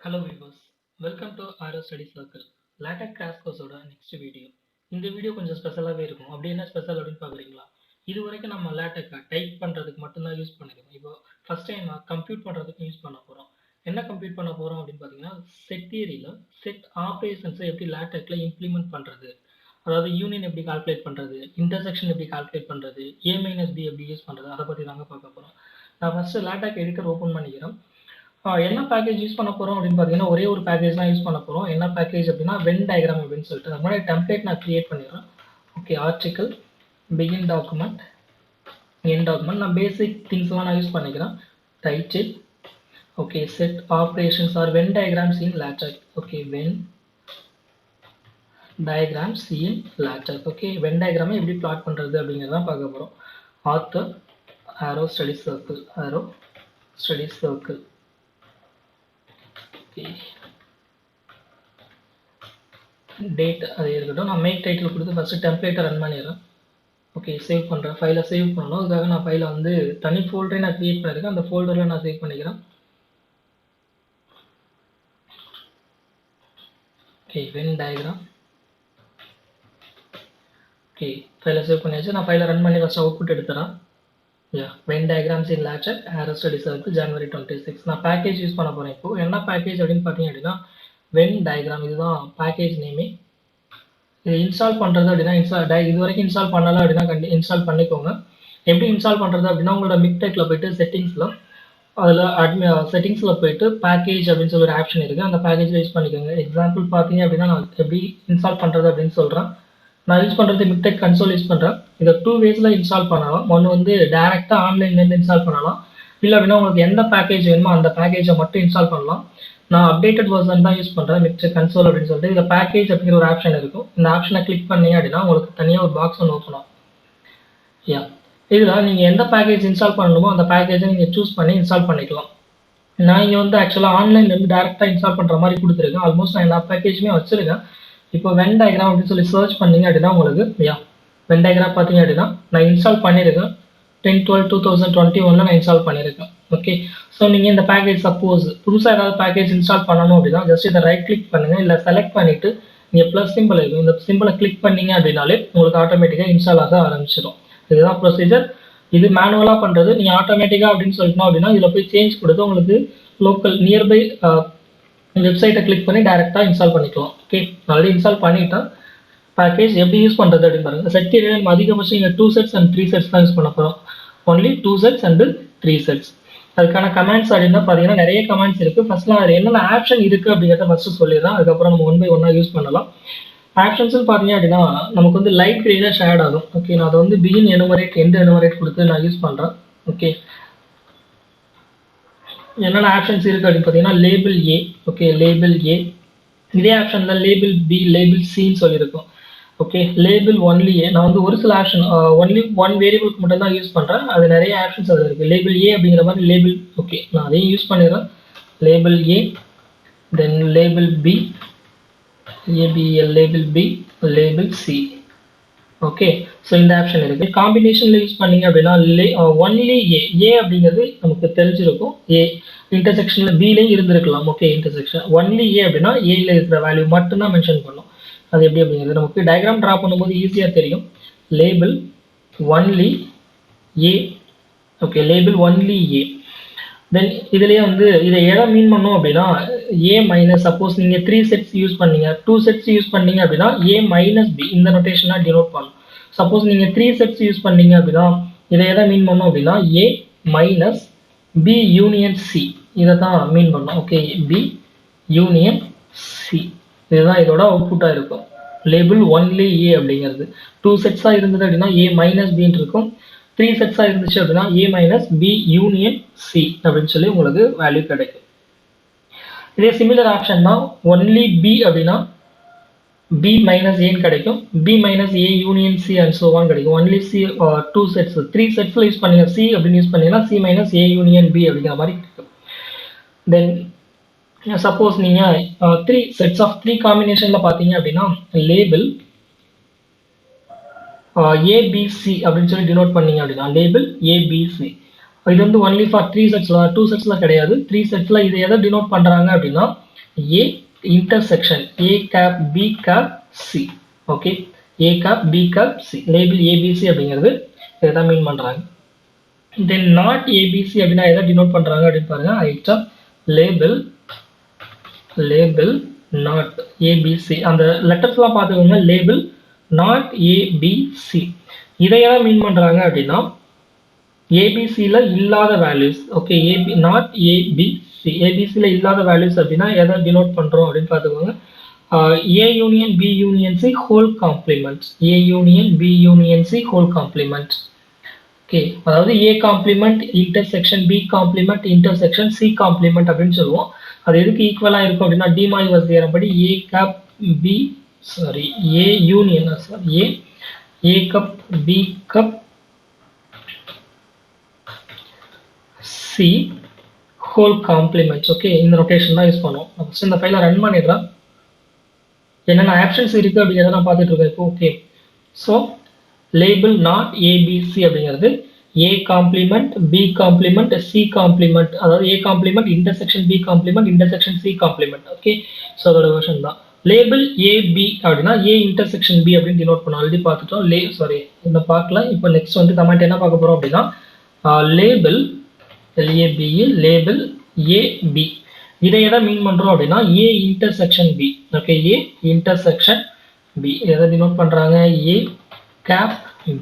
Hello viewers, welcome to Aero Study Circle. LaTeX crash course ஓட next video. இந்த video கொஞ்சம் ஸ்பெஷலாகவே இருக்கும். அப்படி என்ன ஸ்பெஷல் அப்படின்னு பார்க்குறீங்களா? இது வரைக்கும் நம்ம LaTeX டைப் பண்ணுறதுக்கு மட்டும்தான் யூஸ் பண்ணிருக்கோம். இப்போ ஃபர்ஸ்ட் டைம் கம்ப்யூட் பண்ணுறதுக்கு யூஸ் பண்ண போகிறோம். என்ன கம்ப்யூட் பண்ண போகிறோம் அப்படின்னு பார்த்தீங்கன்னா செட் தியரியில் செட் ஆப்ரேஷன்ஸை எப்படி LaTeXல இம்ப்ளிமெண்ட் பண்ணுறது, அதாவது யூனியன் எப்படி கால்குலேட் பண்ணுறது, இன்டர்செக்ஷன் எப்படி கால்குலேட் பண்ணுறது, A-B எப்படி யூஸ் பண்ணுறது, அதை பற்றி தாங்க பார்க்க போகிறோம். நான் ஃபஸ்ட்டு LaTeX எடிட்டர் ஓப்பன் பண்ணிக்கிறேன். என்ன பேக்கேஜ் யூஸ் பண்ண போகிறோம் அப்படின்னு பார்த்தீங்கன்னா ஒரே ஒரு பேக்கேஜ் தான் யூஸ் பண்ண போகிறோம். என்ன பேக்கேஜ் அப்படின்னா வென் டயக்ராம் அப்படின்னு சொல்லிட்டு அது மாதிரி டெம்ப்ளேட் நான் கிரியேட் பண்ணிடுறேன். Okay, article, begin document, end document, நான் பேசிக் திங்ஸ்லாம் நான் யூஸ் பண்ணிக்கிறேன். Title, okay, set operations or Venn diagrams in LaTeX. Okay, Venn diagrams in LaTeX. Okay, Venn டயக்ராமை எப்படி பிளாட் பண்ணுறது அப்படிங்கிறதான் பார்க்க போகிறோம். Author Arrow Study Circle, Arrow Study Circle. Date அது இருக்கட்டும். நான் மேக் டைட்டில் கொடுத்து ஃபஸ்ட்டு டெம்ப்ளேட்டை ரன் பண்ணிடுறேன். ஓகே, சேவ் பண்ணுறேன். ஃபைலை சேவ் பண்ணணும். அதுக்காக நான் ஃபைலை வந்து தனி ஃபோல்டரே நான் க்ரியேட் பண்ணியிருக்கேன். அந்த ஃபோல்டரில் நான் சேவ் பண்ணிக்கிறேன். Okay, Venn diagram. ஓகே, ஃபைலை சேவ் பண்ணியாச்சு. நான் ஃபைலை ரன் பண்ணி ஃபஸ்ட்டு அவுட்புட் எடுத்துறேன். Venn diagrams in LaTeX Arrow Study Circle January 26. நான் பேக்கேஜ் யூஸ் பண்ண போகிறேன். இப்போ என்ன பேக்கேஜ் அப்படின்னு பார்த்தீங்க அப்படின்னா வென் டயக்ராம், இதுதான் பேக்கேஜ் நேமே. இது இன்ஸ்டால் பண்ணுறது அப்படின்னா இது வரைக்கும் இன்ஸ்டால் பண்ணலை அப்படின்னா இன்ஸ்டால் பண்ணிக்கோங்க. எப்படி இன்ஸ்டால் பண்ணுறது அப்படின்னா உங்களோட மிக்டெக்கில் போய்ட்டு செட்டிங்ஸில், அதில் செட்டிங்ஸில் போய்ட்டு பேக்கேஜ் அப்படின்னு சொல்லி ஒரு ஆப்ஷன் இருக்குது. அந்த பேக்கேஜில் யூஸ் பண்ணிக்கோங்க. எக்ஸாம்பிள் பார்த்தீங்க அப்படின்னா நான் எப்படி இன்ஸ்டால் பண்ணுறது அப்படின்னு சொல்கிறேன். நான் யூஸ் பண்ணுறது மிக்டெக் கன்சோல் யூஸ் பண்ணுறேன். இதை 2 waysல இன்ஸ்டால் பண்ணலாம். ஒன்று வந்து டேரெக்டாக ஆன்லைன்லேருந்து இன்ஸ்டால் பண்ணலாம். இல்லை அப்படின்னா உங்களுக்கு எந்த பேக்கேஜ் வேணுமோ அந்த பேக்கேஜை மட்டும் இன்ஸ்டால் பண்ணலாம். நான் அப்டேட்டட் வெர்ஷன் தான் யூஸ் பண்ணுறேன், மிக்டெக் கன்சோல் அப்படின்னு சொல்லிட்டு. இதில் பேக்கேஜ் அப்படிங்கிற ஒரு ஆப்ஷன் இருக்கும். இந்த ஆப்ஷனை கிளிக் பண்ணீங்க அப்படின்னா உங்களுக்கு தனியாக ஒரு பாக்ஸ் ஒன்று ஓப்பன் ஆகும். இதில் நீங்கள் எந்த பேக்கேஜ் இன்ஸ்டால் பண்ணணுமோ அந்த பேக்கேஜை நீங்கள் சூஸ் பண்ணி இன்ஸ்டால் பண்ணிக்கலாம். நான் இங்கே வந்து ஆக்சுவலாக ஆன்லைன்லேருந்து டேரெக்டாக இன்ஸ்டால் பண்ணுற மாதிரி கொடுத்துருக்கேன். ஆல்மோஸ்ட் நான் எல்லா பேக்கேஜுமே வச்சுருக்கேன். இப்போ வென் டயக்ராம் அப்படின்னு சொல்லி சர்ச் பண்ணீங்க அப்படின்னா உங்களுக்கு வென் டயக்ராம் பார்த்தீங்க அப்படின்னா நான் இன்ஸ்டால் பண்ணியிருக்கேன். 10/12/2021 நான் இன்ஸ்டால் பண்ணியிருக்கேன். ஓகே, ஸோ நீங்கள் இந்த பேக்கேஜ் சப்போஸ் புதுசாக ஏதாவது பேக்கேஜ் இன்ஸ்டால் பண்ணணும் அப்படின்னா ஜஸ்ட் இதை ரைட் கிளிக் பண்ணுங்கள். இல்லை செலக்ட் பண்ணிவிட்டு நீங்கள் ப்ளஸ் சிம்பிள் இருக்கும், இந்த சிம்பிளை கிளிக் பண்ணீங்க அப்படின்னாலே உங்களுக்கு ஆட்டோமேட்டிக்காக இன்ஸ்டால் ஆக ஆரம்பிச்சிடும். இதுதான் ப்ரொசீஜர். இது மேனுவலாக பண்ணுறது. நீங்கள் ஆட்டோமேட்டிக்காக அப்படின்னு சொல்லிட்டோம் அப்படின்னா இதில் போய் சேஞ்ச் கொடுத்து உங்களுக்கு லோக்கல் நியர்பை வெப்சைட்டை கிளிக் பண்ணி டேரெக்டாக இன்ஸ்டால் பண்ணிக்கலாம். ஓகே, ஆல்ரெடி இன்ஸ்டால் பண்ணிட்டேன். பேக்கேஜ் எப்படி யூஸ் பண்ணுறது அப்படின்னு பாருங்கள். செட் தியரியில் நம்ம அதிகபட்சம் இங்கே 2 sets and 3 sets தான் யூஸ் பண்ண போகிறோம். Only 2 sets and 3 sets. அதுக்கான கமெண்ட்ஸ் அப்படின்னா பார்த்தீங்கன்னா நிறைய கமெண்ட்ஸ் இருக்குது. ஃபர்ஸ்ட்லாம் அது என்னென்ன ஆப்ஷன் இருக்குது அப்படிங்கிறத ஃபஸ்ட்டு சொல்லிடுறேன். அதுக்கப்புறம் நம்ம 1 by 1 யூஸ் பண்ணலாம். ஆப்ஷன்ஸ்னு பார்த்தீங்க அப்படின்னா நமக்கு வந்து லைட் கிரேயில் ஷேட் ஆகும். ஓகே, நான் அதை வந்து பிகின் எனுமரேட் எண்ட் எனுமரேட் கொடுத்து நான் யூஸ் பண்ணுறேன். ஓகே, என்னென்ன ஆப்ஷன்ஸ் இருக்குது அப்படின்னு பார்த்தீங்கன்னா லேபிள் ஏ. ஓகே, லேபிள் ஏ. இதே ஆப்ஷனில் லேபிள் பி, லேபிள் சின்னு சொல்லியிருக்கோம். ஓகே, லேபிள் ஒன்லி ஏ. நான் வந்து ஒரு சில ஆப்ஷன் ஒன்லி 1 வேரியபிளுக்கு மட்டும் தான் யூஸ் பண்ணுறேன். அது நிறைய ஆப்ஷன்ஸ் அதில் இருக்குது. லேபிள் ஏ அப்படிங்கிற மாதிரி லேபிள். ஓகே, நான் அதையும் யூஸ் பண்ணிடுறேன். Label A, then label B, ABL, label B, label C. Okay, so இந்த ஆப்ஷன் இருக்குது. காம்பினேஷனில் யூஸ் பண்ணிங்க அப்படின்னா ஒன்லி ஏ. ஏ அப்படிங்கிறது நமக்கு தெரிஞ்சிருக்கும். ஏ இன்டர்செக்ஷனில் பிலேயும் இருந்திருக்கலாம். ஓகே, இன்டர்செக்ஷன் ஒன்லி ஏ அப்படின்னா ஏயில் இருக்கிற வேல்யூ மட்டும்தான் மென்ஷன் பண்ணும். அது எப்படி அப்படிங்கிறது நமக்கு டயக்ராம் ட்ரா பண்ணும்போது ஈஸியாக தெரியும். லேபிள் ஒன்லி ஏ. ஓகே, லேபிள் ஒன்லி ஏ. தென் இதுலேயே வந்து இதை எதை மீன் பண்ணோம் அப்படின்னா ஏ மைனஸ், சப்போஸ் நீங்கள் 3 sets யூஸ் பண்ணீங்க, 2 sets யூஸ் பண்ணீங்க அப்படின்னா ஏ மைனஸ் பி இந்த நோட்டேஷனாக டினோட் பண்ணும். சப்போஸ் நீங்கள் 3 sets யூஸ் பண்ணீங்க அப்படின்னா இதை எதை மீன் பண்ணோம் அப்படின்னா A minus B union C, இதை தான் மீன் பண்ணோம். ஓகே, பி யூனியன் சி, இதுதான் இதோட அவுட்புட்டாக இருக்கும். லேபிள் ஒன்லி ஏ அப்படிங்கிறது 2 setsஆக இருந்தது அப்படின்னா ஏ மைனஸ் பின்னு இருக்கும். 3 setsஆக இருந்துச்சு அப்படின்னா A minus B union C அப்படின்னு சொல்லி உங்களுக்கு வேல்யூ கிடைக்கும். இதே சிமிலர் ஆப்ஷன் தான் ஒன்லி பி அப்படின்னா பி மைனஸ் ஏன்னு கிடைக்கும். B minus A union C and so on கிடைக்கும். ஒன்லி சி 2 sets 3 setsல யூஸ் பண்ணீங்க சி அப்படின்னு யூஸ் பண்ணீங்கன்னா C minus A union B அப்படிங்கிற மாதிரி கிடைக்கும். தென் சப்போஸ் நீங்கள் 3 sets ஆஃப் 3 காம்பினேஷனில் பார்த்தீங்க அப்படின்னா லேபிள் ஏபிசி அப்படின்னு சொல்லி டினோட் பண்ணீங்க அப்படின்னா லேபிள் ஏபிசி. இது வந்து ஒன்லி ஃபார் 3 setsல, 2 setsல கிடையாது. 3 setsல இது எதை டினோட் பண்ணுறாங்க அப்படின்னா A intersection A cap B cap C. Okay, A cap B cap C label ABC அப்படிங்கிறது இதான் மீன் பண்றாங்க. Then not ABC அப்படினா எதை டினோட் பண்றாங்க அப்படினு பாருங்க. ஐட்டம் label not ABC அந்த லெட்டர்ஸ்லாம் பார்த்துக்கோங்க. label not ABC இதை எதை மீன் பண்றாங்க அப்படின்னா ABCல இல்லாத வேல்யூஸ். ஓகே, not ABC ABCல இல்லாத வேல்யூஸ் அப்படின்னா எதை டினோட் பண்றோம் அப்படின்னு பார்த்துக்கோங்க. A union B union C whole complement. A union B union C whole complement. Okay, அதாவது A complement intersection B complement intersection C complement அப்படின்னு சொல்லுவோம். அது எதுக்கு ஈக்குவலா இருக்கும் அப்படின்னா டிமாய்வர்ஸ் தியரம் படி A cap B A union A cup B cup C whole complement. Okay, இந்த ரொட்டேஷன் தான் யூஸ் பண்ணுவோம். ஃபர்ஸ்ட் இந்த ஃபைலை ரன் பண்ணிடுறேன். என்னென்ன ஆப்ஷன்ஸ் இருக்குது அப்படிங்கிறத நான் பார்த்துட்டு இருக்கேன் இப்போ. Okay, so label not ABC அப்படிங்கிறது A complement B complement C complement, அதாவது A complement intersection B complement intersection C complement. Okay, so அதோட வெர்ஷன் தான். லேபிள் AB அப்படின்னா A இன்டர்செக்ஷன் B அப்படின்னு டினோட் பண்ணோம். ஆல்ரெடி பார்த்துட்டோம். இந்த பார்க்கல. இப்போ நெக்ஸ்ட் வந்து கமெண்ட் என்ன பார்க்க போகிறோம் அப்படின்னா லேபிள் LABE லேபிள் AB இதை எதை மீன் பண்றோம் அப்படின்னா A intersection B. Okay, A intersection B எதை டினோட் பண்றாங்க? A cap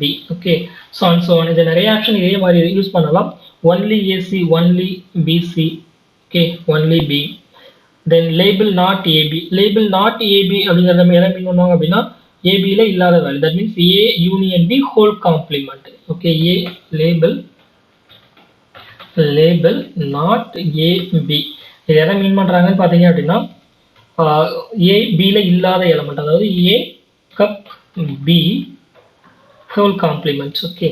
B. Okay, so இது நிறைய ஆப்ஷன் இதே மாதிரி யூஸ் பண்ணலாம். Only AC only BC. Okay, only B. Then label not AB. Label not AB அப்படிங்கிறத நம்ம எதை மீன் பண்ணுவாங்க அப்படின்னா ABல இல்லாத வேல்யூ. That means A union B whole complement. Okay, A label not AB இது எதை மீன் பண்றாங்கன்னு பார்த்தீங்க அப்படின்னா A Bல இல்லாத எலமெண்ட், அதாவது A cup B whole complement. Okay,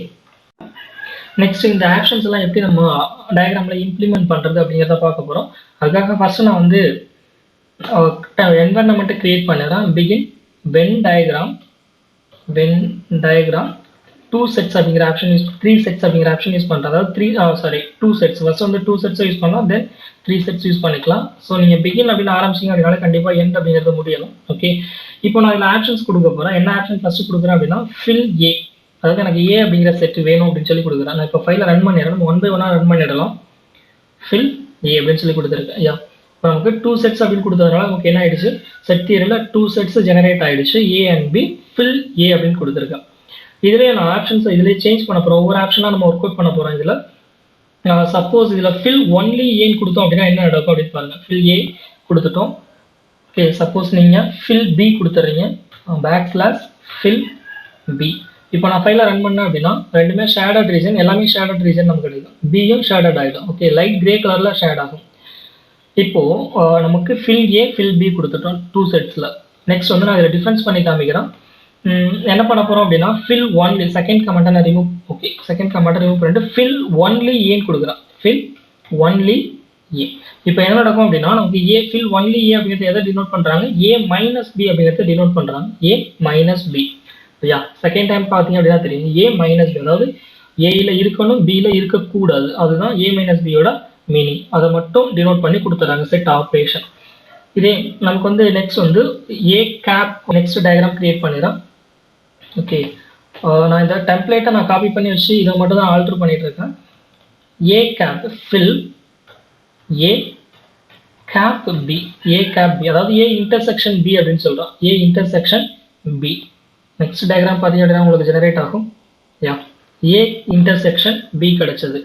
next இந்த ஆக்ஷன்ஸ் எல்லாம் எப்படி நம்ம டயக்ராம்ல இம்ப்ளிமெண்ட் பண்றது அப்படிங்கிறத பார்க்க போறோம். அதுக்காக ஃபர்ஸ்ட் நான் வந்து என்வரன்மெண்ட் கிரியேட் பண்ணிடுறேன். பிகின் வென் டயக்ராம் 2 sets அப்படிங்கிற ஆப்ஷன் யூஸ் 3 sets அப்படிங்கிற ஆப்ஷன் யூஸ் பண்ணுறேன். அதாவது 2 sets ஃபர்ஸ்ட் வந்து 2 sets யூஸ் பண்ணலாம், தென் 3 sets யூஸ் பண்ணிக்கலாம். ஸோ நீங்கள் பிகின் அப்படின்னு ஆரம்பிச்சிங்க அப்படின்னால கண்டிப்பாக எண்ட் அப்படிங்கிறது முடியணும். ஓகே, இப்போ நான் இதில் ஆப்ஷன்ஸ் கொடுக்க போகிறேன். என்ன ஆப்ஷன் ஃபர்ஸ்ட் கொடுக்குறேன் அப்படின்னா ஃபில் A, அதாவது எனக்கு A அப்படிங்கிற செட் வேணும் அப்படின்னு சொல்லி கொடுக்குறேன். நான் இப்போ ஃபைலை ரன் பண்ணிடுறேன். நம்ம 1 by 1 ரன் பண்ணிடலாம். ஃபில் A அப்படின்னு சொல்லி கொடுத்துருக்கேன். இப்போ நமக்கு 2 sets அப்படின்னு கொடுத்ததுனால நமக்கு என்ன ஆயிடுச்சு, செட் தியரியில் 2 sets ஜெனரேட் ஆயிடுச்சு. A and B fill A அப்படின்னு கொடுத்துருக்கேன். இதுலேயே நான் ஆப்ஷன்ஸ் இதுலேயே சேஞ்ச் பண்ண போகிறோம். ஒவ்வொரு ஆப்ஷனாக நம்ம ஒர்க் அவுட் பண்ண போகிறோம். இதில் சப்போஸ் இதில் ஃபில் ஒன்லி ஏன்னு கொடுத்தோம் அப்படின்னா என்ன நடக்கும் அப்படின்னு பாருங்கள். ஃபில் A கொடுத்துட்டோம். ஓகே, சப்போஸ் நீங்கள் ஃபில் B கொடுத்துட்றீங்க, /fill B. இப்போ நான் ஃபைலை ரன் பண்ணேன் அப்படின்னா ரெண்டுமே ஷேடட் ரீஜன், எல்லாமே ஷேடட் ரீஜன் நமக்கு கிடைக்கும். பியும் ஷேடட் ஆகிடும். ஓகே, லைட் கிரே கலரில் ஷேட் ஆகும். இப்போது நமக்கு ஃபில் A ஃபில் B கொடுத்துட்டோம் 2 setsல. நெக்ஸ்ட் வந்து நான் இதில் டிஃபரன்ஸ் பண்ணி காமிக்கிறேன். என்ன பண்ண போறோம் அப்படின்னா ஃபில் ஒன்லி செகண்ட் கமெண்ட்டை நான் ரிமூவ். ஓகே, செகண்ட் கமெண்ட்டை ரிமூவ் பண்ணிட்டு ஃபில் ஒன்லி ஏன்னு கொடுக்குறேன். ஃபில் ஒன்லி ஏ. இப்போ என்ன நடக்கும் அப்படின்னா நமக்கு A ஃபில் ஒன்லி ஏ அப்படிங்கிறது எதை டினோட் பண்றாங்க? A மைனஸ் B அப்படிங்கிறத டினோட் பண்றாங்க. A minus B. Second time பார்த்தீங்க அப்படின்னா தெரியும் A மைனஸ் B, அதாவது Aல இருக்கணும் Bல இருக்கக்கூடாது. அதுதான் A மைனஸ் பியோட மீனிங். அதை மட்டும் டினோட் பண்ணி கொடுத்துறாங்க செட் ஆப்ரேஷன். இதே நமக்கு வந்து நெக்ஸ்ட் வந்து A cap next diagram create பண்ணிடுறேன். ஓகே, நான் இந்த டெம்ப்ளேட்டை நான் காப்பி பண்ணி வச்சு இதை மட்டும் தான் ஆல்டர் பண்ணிட்டு இருக்கேன். A cap fill A cap B. A cap B அதாவது A இன்டர்செக்ஷன் B அப்படின்னு சொல்கிறோம். A intersection B. Next diagram பார்த்தீங்க அப்படின்னா உங்களுக்கு ஜெனரேட் ஆகும். A இன்டர்செக்ஷன் B கிடைச்சது.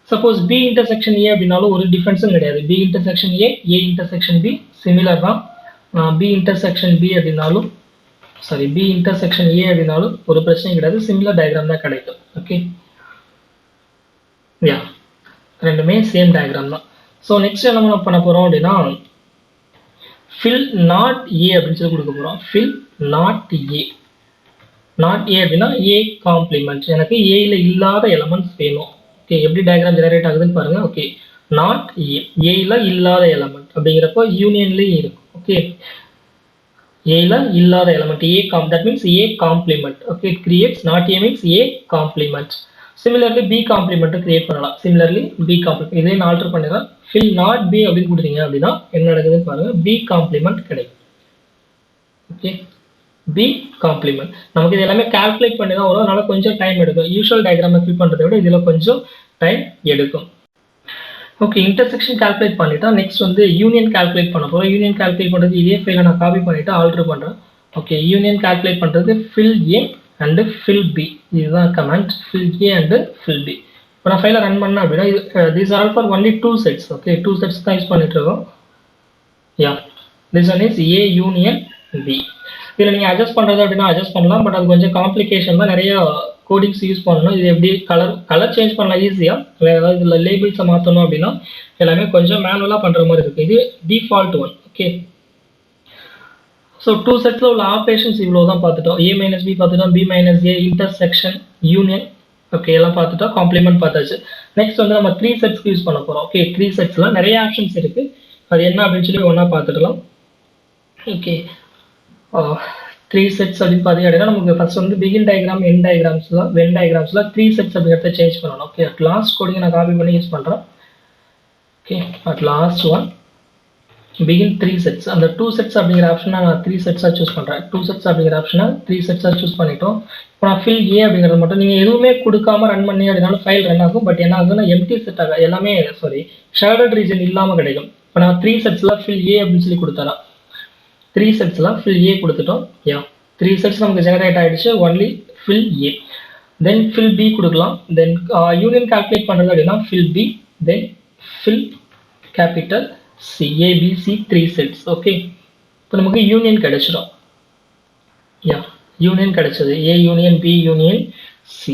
சப்போஸ் B இன்டர்செக்ஷன் A அப்படின்னாலும் ஒரு டிஃபரன்ஸும் கிடையாது. B intersection A intersection B similar தான். B இன்டர்செக்ஷன் B அப்படின்னாலும் B இன்டர்செக்ஷன் A அப்படின்னாலும் ஒரு பிரச்சனையும் கிடையாது. சிமிலர் டயக்ராம் தான் கிடைக்கும். ஓகே, ரெண்டுமே சேம் டயக்ராம் தான். ஸோ நெக்ஸ்ட் என்ன பண்ண போகிறோம் அப்படின்னா ஃபில் நாட் A அப்படின்னு சொல்லி கொடுக்க போகிறோம். Fill not A. Not A அப்படின்னா A காம்ப்ளிமெண்ட். எனக்கு Aல இல்லாத எலமெண்ட்ஸ் வேணும். ஓகே, எப்படி டயக்ராம் ஜெனரேட் ஆகுதுன்னு பாருங்க. ஓகே, நாட் A Aல இல்லாத எலமெண்ட் அப்படிங்கிறப்போ யூனியன்லேயும் இருக்கும். ஓகே, Aல இல்லாத element A that means A complement. Okay, it creates not A means A complement. Similarly B complement create பண்ணலாம். சிமிலர்லி பி காம்ப்ளிமெண்ட் இதே நான் ஆல்டர் பண்ணிடுறேன். ஃபில் நாட் பி அப்படின்னு கொடுத்தீங்க அப்படின்னா என்ன நடக்குதுன்னு பாருங்க, பி காம்ப்ளிமெண்ட் கிடைக்கும். ஓகே, பி காம்ப்ளிமெண்ட் நமக்கு இது எல்லாமே கால்குலேட் பண்ணி தான் வரும், அதனால கொஞ்சம் டைம் எடுக்கும். யூஷுவல் டயக்ராமை ஃபில் பண்ணுறதை விட இதில் கொஞ்சம் டைம் எடுக்கும். ஓகே, இன்டர்செக்ஷன் கால்குலேட் பண்ணிட்டா நெக்ஸ்ட் வந்து யூனியன் கால்குலேட் பண்ண போகிறோம். யூனியன் கால்குலேட் பண்ணுறது இதே ஃபைலை நான் காப்பி பண்ணிவிட்டு ஆல்டர் பண்ணுறேன். ஓகே, யூனியன் கால்குலேட் பண்ணுறது fill A and fill B, இதுதான் comment, fill A and fill B. இப்போ நான் ஃபைலை ரன் பண்ணேன் அப்படின்னா இது these are all for only 2 sets. Okay, 2 sets தான் யூஸ் பண்ணிட்டு இருக்கோம். Yeah, this one is A union B. இதில் நீங்கள் அட்ஜஸ்ட் பண்ணுறது அப்படின்னா அட்ஜஸ்ட் பண்ணலாம், பட் அது கொஞ்சம் காம்ப்ளிகேஷன் தான், நிறைய கோடிங்ஸ் யூஸ் பண்ணணும். இது எப்படி கலர் சேஞ்ச் பண்ணலாம் ஈஸியாக, வேறு ஏதாவது இதில் லேபிள்ஸை மாற்றணும் அப்படின்னா எல்லாமே கொஞ்சம் மேனுவலாக பண்ணுற மாதிரி இருக்குது. இது டிஃபால்ட் ஒன். ஓகே, ஸோ 2 செட்ஸில் உள்ள ஆப்ரேஷன்ஸ் இவ்வளோ தான் பார்த்துட்டோம். ஏ மைனஸ் பி பார்த்துட்டோம், பி மைனஸ் ஏ, இன்டர்செக்ஷன், யூனியன். ஓகே, எல்லாம் பார்த்துட்டோம், காம்ப்ளிமெண்ட் பார்த்தாச்சு. நெக்ஸ்ட் வந்து நம்ம 3 செட்ஸ்க்கு யூஸ் பண்ண போகிறோம். ஓகே, 3 செட்ஸில் நிறைய ஆப்ஷன்ஸ் இருக்குது, அது என்ன அப்படின்னு சொல்லி ஒன்றா பார்த்துக்கலாம். ஓகே, 3 செட்ஸ் அப்படின்னு பார்த்தீங்க அப்படின்னா நமக்கு ஃபர்ஸ்ட் வந்து பிகின் டயக்ராம், எண்ட் டயக்ராம்ஸில், வென் டயக்ராம்ஸில் 3 செட்ஸ் அப்படிங்கிறத சேஞ்ச் பண்ணணும். ஓகே, அட் லாஸ்ட் கோடிங் நான் காப்பி பண்ணி யூஸ் பண்ணுறேன். Okay, at last one begin 3 sets, அந்த 2 செட்ஸ் அப்படிங்கிற ஆப்ஷனை நான் 3 செட்ஸாக சூஸ் பண்ணுறேன். 2 செட்ஸ் அப்படிங்கிற ஆப்ஷனை 3 செட்ஸாக சூஸ் பண்ணிட்டோம். இப்போ நான் ஃபில் ஏ அப்படிங்கிறது மட்டும் நீங்கள் எதுவுமே கொடுக்காம ரன் பண்ணி அப்படின்னாலும் ஃபைல் ரன் ஆகும், பட் என்ன ஆகுதுன்னா எம்டி செட் ஆக எல்லாமே ஷேடட் ரீஜன் இல்லாமல் கிடைக்கும். இப்போ நான் 3 செட்ஸில் ஃபில் ஏ அப்படின்னு சொல்லி கொடுத்தேன். 3 செட்ஸில் ஃபில் ஏ கொடுத்துட்டோம். யா, 3 செட்ஸ் நமக்கு ஜெனரேட் ஆகிடுச்சு, only fill A. Then fill B கொடுக்கலாம். தென் யூனியன் கால்குலேட் பண்ணுறது அப்படின்னா fill B, then fill capital C, ABC 3 sets. Okay, இப்போ நமக்கு யூனியன் கிடைச்சிடும். யா, யூனியன் கிடைச்சது, A union B union C.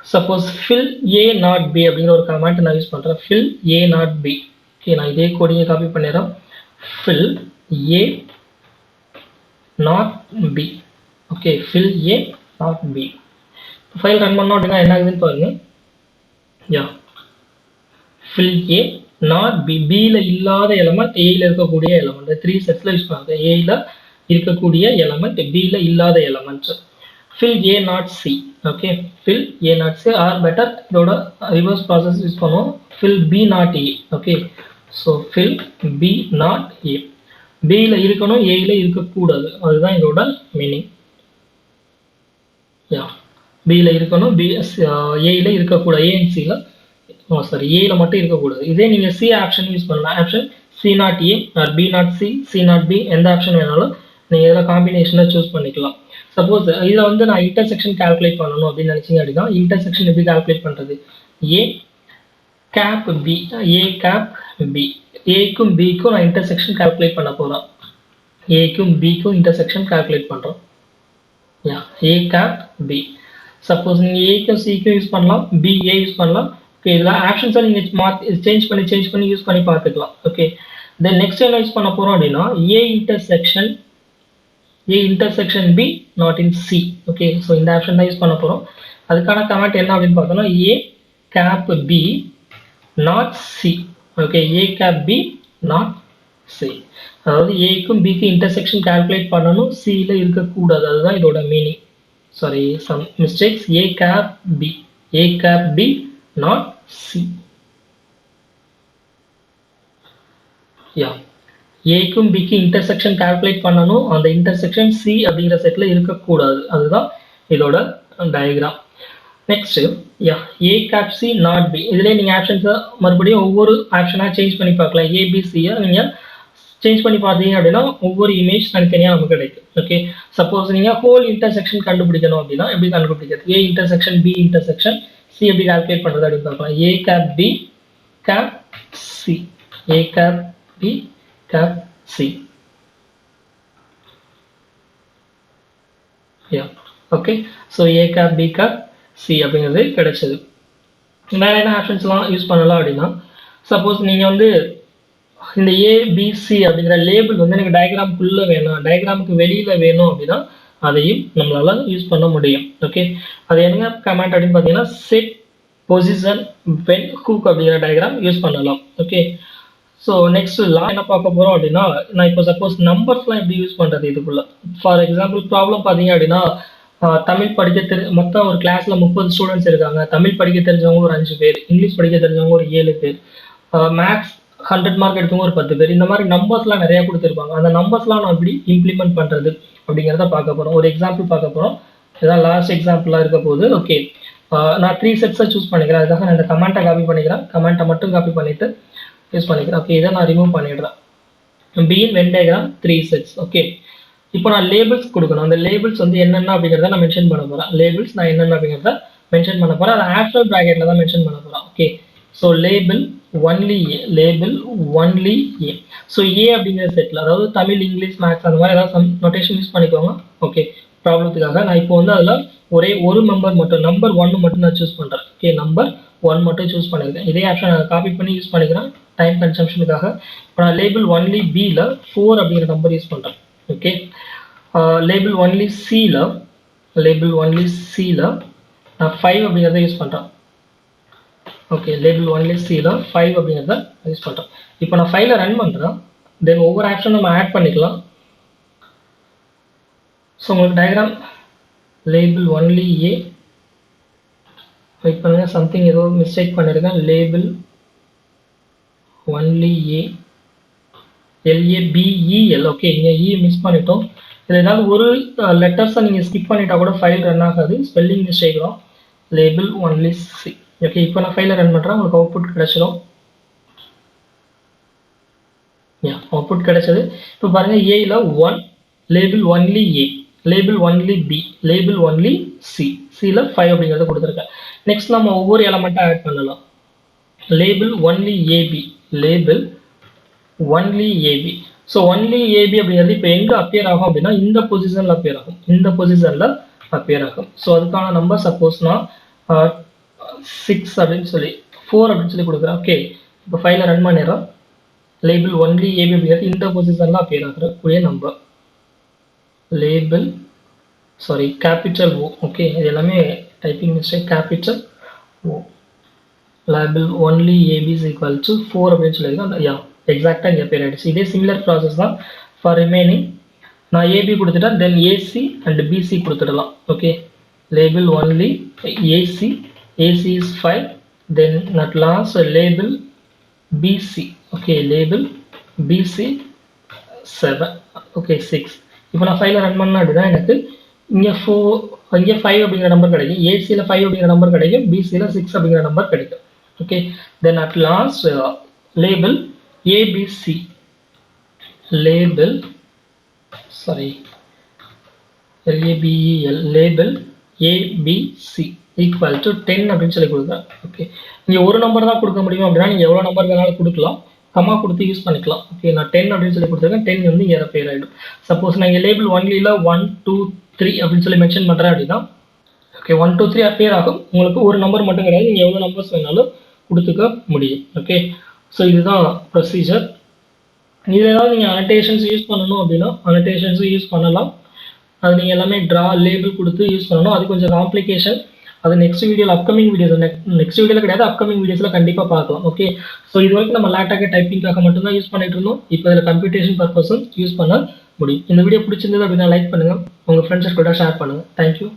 Suppose fill A not B அப்படிங்கிற ஒரு comment நான் யூஸ் பண்ணுறேன். Fill A not B. Okay, நான் இதே கோடிங்கை காப்பி பண்ணிடுறேன். Fill A not B. Okay, fill A not B. File run பண்ணோம் அப்படின்னா என்ன ஆகுதுன்னு பாருங்க. யா, ஃபில் ஏ நாட் பி, பியில் இல்லாத எலமெண்ட் ஏயில் இருக்கக்கூடிய எலமெண்ட். 3 செட்ஸில் யூஸ் பண்ணுறது, ஏயில் இருக்கக்கூடிய எலமெண்ட், பியில் இல்லாத element. Fill A not C. Okay, fill A not C, or better இதோட ரிவர்ஸ் ப்ராசஸ் யூஸ் பண்ணுவோம், fill B not A. Okay, so fill B not A, பியில் இருக்கணும், ஏயில் இருக்கக்கூடாது, அதுதான் இதோட மீனிங். யா, பியில் இருக்கணும், ஏயில் இருக்கக்கூடாது, ஏஎன்சியில் ஏயில் மட்டும் இருக்கக்கூடாது. இதே நீங்கள் சி ஆப்ஷன் யூஸ் பண்ணலாம். Option C not A or B not C, C not B, எந்த ஆப்ஷன் வேணாலும் நீங்கள் இதில் காம்பினேஷனாக சூஸ் பண்ணிக்கலாம். சப்போஸ் இதில் வந்து நான் இன்டர்செக்ஷன் கால்குலேட் பண்ணணும் அப்படின்னு நினச்சிங்க அப்படின்னா இன்டர்செக்ஷன் எப்படி கால்குலேட் பண்ணுறது? ஏ கேப் பி, ஏ கேப் பி, ஏக்கும் பிக்கும் நான் இன்டர்செக்ஷன் கால்குலேட் பண்ண போகிறேன். ஏக்கும் பிக்கும் இன்டர்செக்ஷன் கால்குலேட் பண்ணுறோம். Yeah, A cap B. Suppose நீங்கள் ஏக்கும் சிக்கும் யூஸ் பண்ணலாம், பி ஏ யூஸ் பண்ணலாம். ஓகே, இதில் ஆப்ஷன்ஸை நீங்கள் சேஞ்ச் பண்ணி யூஸ் பண்ணி பார்த்துக்கலாம். ஓகே, தென் நெக்ஸ்ட் என்ன யூஸ் பண்ண போகிறோம் அப்படின்னா A intersection B not in C. Okay, so இந்த ஆப்ஷன் தான் யூஸ் பண்ண போகிறோம். அதுக்கான கமெண்ட் என்ன அப்படின்னு பார்த்தோம்னா A cap B not C. Okay, A cap B not C, அதாவது ஏக்கும் பிக்கு இன்டர்செக்ஷன் கால்குலேட் பண்ணணும், சியில் இருக்கக்கூடாது, அதுதான் இதோட meaning. Sorry, some mistakes. A cap B not C. Yeah, ஏக்கும் பிக்கு இன்டர்செக்ஷன் கால்குலேட் பண்ணணும், அந்த இன்டர்செக்ஷன் சி அப்படிங்கிற செட்டில் இருக்கக்கூடாது, அதுதான் இதோட diagram. Next, yeah, A cap C not B. இதுலேயே நீங்கள் ஆப்ஷன்ஸை மறுபடியும் ஒவ்வொரு ஆப்ஷனாக சேஞ்ச் பண்ணி பார்க்கலாம். ஏபிசியை நீங்கள் சேஞ்ச் பண்ணி பார்த்தீங்க அப்படின்னா ஒவ்வொரு இமேஜ் தனித்தனியாக நமக்கு கிடைக்கும். ஓகே, சப்போஸ் நீங்கள் ஹோல் இன்டர்செக்ஷன் கண்டுபிடிக்கணும் அப்படின்னா எப்படி கண்டுபிடிக்கிறது? A intersection B intersection C எப்படி கால்குலேட் பண்ணுறது அப்படின்னு பார்க்கலாம். A cap B cap C, A cap B cap C. Yeah, okay, so A cap B cap C அப்படிங்கிறது கிடைச்சது. வேறு என்ன ஆப்ஷன்ஸ்லாம் யூஸ் பண்ணலாம் அப்படின்னா சப்போஸ் நீங்கள் வந்து இந்த ஏபிசி அப்படிங்கிற லேபிள் வந்து எனக்கு டயக்ராமுக்குள்ளே வேணும், டயக்ராமுக்கு வெளியில் வேணும் அப்படின்னா அதையும் நம்மளால் யூஸ் பண்ண முடியும். ஓகே, அது என்ன கமெண்ட் அப்படின்னு பார்த்தீங்கன்னா செட் பொசிஷன் வென் ஹூக் அப்படிங்கிற டயக்ராம் யூஸ் பண்ணலாம். ஓகே, ஸோ நெக்ஸ்ட் லா என்ன பார்க்க போகிறோம் அப்படின்னா நான் இப்போ சப்போஸ் நம்பர்ஸ்லாம் எப்படி யூஸ் பண்ணுறது இதுக்குள்ள. ஃபார் எக்ஸாம்பிள் ப்ராப்ளம் பார்த்தீங்க அப்படின்னா தமிழ் படிக்க மொத்தம் ஒரு கிளாஸில் 30 ஸ்டூடெண்ட்ஸ் இருக்காங்க. தமிழ் படிக்க தெரிஞ்சவங்க ஒரு 5 பேர், இங்கிலீஷ் படிக்க தெரிஞ்சவங்க ஒரு 7 பேர், மேக்ஸ் 100 மார்க் எடுத்தவங்க ஒரு 10 பேர். இந்த மாதிரி நம்பர்ஸ்லாம் நிறைய கொடுத்துருப்பாங்க. அந்த நம்பர்ஸ்லாம் நான் எப்படி இம்ப்ளிமெண்ட் பண்ணுறது அப்படிங்கிறத பார்க்க போகிறோம். ஒரு எக்ஸாம்பிள் பார்க்க போகிறோம். இதான் லாஸ்ட் எக்ஸாம்பிளாக இருக்க போது. ஓகே, நான் 3 செட்ஸை சூஸ் பண்ணிக்கிறேன். அதுக்காக நான் இந்த கமெண்ட்டை காப்பி பண்ணிக்கிறேன். கமெண்ட்டை மட்டும் காப்பி பண்ணிவிட்டு யூஸ் பண்ணிக்கிறேன். ஓகே, இதை நான் ரிமூவ் பண்ணிடுறேன். P in Venn diagram 3 sets. Okay, இப்போ நான் லேபிள்ஸ் கொடுக்கணும். அந்த லேபிள்ஸ் வந்து என்னென்ன அப்படிங்கிறத நான் மென்ஷன் பண்ண போகிறேன். லேபிள்ஸ் நான் என்னென்ன அப்படிங்கிறத மென்ஷன் பண்ண போகிறேன். அதை ஆஃப்டர் ப்ராக்கெட்டில் தான் மென்ஷன் பண்ண போகிறேன். Okay, so label only A, label only A. So ஏ அப்படிங்கிற செட்டில், அதாவது தமிழ், இங்கிலீஷ், மேக்ஸ் அந்த மாதிரி ஏதாவது நோட்டேஷன் யூஸ் பண்ணிக்கோங்க. ஓகே, ப்ராப்ளத்துக்காக நான் இப்போ வந்து அதில் ஒரே ஒரு மெம்பர் மட்டும், நம்பர் 1 மட்டும் நான் சூஸ் பண்ணுறேன். ஓகே, நம்பர் 1 மட்டும் சூஸ் பண்ணியிருக்கேன். இதே ஆப்ஷன் நான் காப்பி பண்ணி யூஸ் பண்ணிக்கிறேன் டைம் கன்சம்ஷனுக்காக. இப்போ நான் லேபிள் ஒன்லி பியில் 4 அப்படிங்கிற நம்பர் யூஸ் பண்ணுறேன். ஓகே, லேபிள் ஒன்லி சியில், லேபிள் ஒன்லி சியில் நான் 5 அப்படிங்கிறத யூஸ் பண்ணுறேன். ஓகே, லேபிள் ஒன்லி சியில் 5 அப்படிங்கிறத யூஸ் பண்ணுறேன். இப்போ நான் ஃபைலை ரன் பண்ணுறேன். தென் ஒவ்வொரு ஆப்ஷன் நம்ம ஆட் பண்ணிக்கலாம். ஸோ உங்களுக்கு டயக்ராம் லேபிள் ஒன்லி ஏ, வெயிட் பண்ணுங்க, சம்திங் ஏதோ மிஸ்டேக் பண்ணியிருக்கேன். லேபிள் ஒன்லி ஏ, LABEL. ஓகே, இங்கே இ மிஸ் பண்ணிட்டோம். இதில் ஏதாவது ஒரு லெட்டர்ஸை நீங்கள் ஸ்கிப் பண்ணிட்டா கூட ஃபைல் ரன் ஆகாது, ஸ்பெல்லிங் மிஸ்டேக் தான். Label only C. ஓகே, இப்போ நான் ஃபைலை ரன் பண்ணுறேன். உங்களுக்கு அவுட்புட் கிடைச்சிடும். அவுட்புட் கிடைச்சது. இப்போ பாருங்கள், ஏயில் 1, label only A, label only B, label only C, சியில் 5 அப்படிங்கிறத கொடுத்துருக்கேன். நெக்ஸ்ட் நம்ம ஒவ்வொரு எலமெண்ட்டாக ஆட் பண்ணலாம். Label only AB, label only AB. So only AB அப்படிங்கிறது இப்போ எங்கே அப்பியர் ஆகும் அப்படின்னா இந்த பொசிஷனில் அப்பியர் ஆகும், இந்த பொசிஷனில் அப்பியர் ஆகும். ஸோ அதுக்கான நம்பர் சப்போஸ் நான் 6 அப்படின்னு சொல்லி 4 அப்படின்னு சொல்லி கொடுக்குறேன். ஓகே, இப்போ ஃபைலை ரன் பண்ணிடுறோம். லேபிள் ஒன்லி ஏபி அப்படிங்கிறது இந்த பொசிஷனில் அப்பியர் ஆகக்கூடிய number. Label capital O. Okay, இது எல்லாமே typing mistake. Capital O, label only AB is equal to 4 அப்படின்னு சொல்லியிருக்கேன். எக்ஸாக்டாக இங்கே பேர் ஆகிடுச்சு. இதே சிமிலர் ப்ராசஸ் தான் ஃபார் ரிமைனிங். நான் ஏபி கொடுத்துட்டேன், தென் ஏசி அண்ட் பிசி கொடுத்துடலாம். Okay, label only AC, AC is 5, then at last label BC. Okay, label BC 7. Okay, 6. இப்போ நான் ஃபைலை ரன் பண்ணேன் அப்படின்னா எனக்கு இங்கே 5 அப்படிங்கிற நம்பர் கிடைக்கும், ஏசியில் 5 அப்படிங்கிற நம்பர் கிடைக்கும், பிசியில் 6 அப்படிங்கிற நம்பர் கிடைக்கும். Okay, then at last label ABC, label LABEL, label ABC equal to 10 அப்படின்னு சொல்லி கொடுக்குறேன். ஓகே, நீங்கள் ஒரு நம்பர் தான் கொடுக்க முடியும் அப்படின்னா நீங்கள் எவ்வளோ நம்பர் வேணாலும் கொடுக்கலாம், கம்மா கொடுத்து யூஸ் பண்ணிக்கலாம். ஓகே, நான் 10 அப்படின்னு சொல்லி கொடுத்துருக்கேன். 10 வந்து இங்கே பேர் ஆகிடும். சப்போஸ் நான் இங்கே லேபிள் ஒன்லியில் 1 2 3 அப்படின்னு சொல்லி மென்ஷன் பண்ணுறேன் அப்படின்னா ஓகே 1 2 3 பேர் ஆகும். உங்களுக்கு ஒரு நம்பர் மட்டும் கிடையாது, நீங்கள் எவ்வளோ நம்பர்ஸ் வேணாலும் கொடுத்துக்க முடியும். ஓகே, ஸோ இதுதான் ப்ரொசீஜர். இது ஏதாவது நீங்கள் அனடேஷன்ஸ் யூஸ் பண்ணணும் அப்படின்னா அனடேஷன்ஸும் யூஸ் பண்ணலாம். அது நீங்கள் எல்லாமே லேபிள் கொடுத்து யூஸ் பண்ணணும். அது கொஞ்சம் காம்ப்ளிகேஷன். அது நெக்ஸ்ட் வீடியோவில், அப்கமிங் வீடியோஸ், நெக்ஸ்ட் வீடியோவில் கிடையாது, அப்கமிங் வீடியோஸில் கண்டிப்பாக பார்க்கலாம். ஓகே, ஸோ இது வரைக்கும் நம்ம லேட்டாக டைப்பிங்காக மட்டும்தான் யூஸ் பண்ணிட்டு இருந்தோம். இப்போ இதில் கம்ப்யூட்டேஷன் பர்பஸும் யூஸ் பண்ண முடியும். இந்த வீடியோ பிடிச்சிருந்தது அப்படின்னா லைக் பண்ணுங்கள், உங்கள் ஃப்ரெண்ட்ஸ் கூட ஷேர் பண்ணுங்கள். தேங்க்யூ.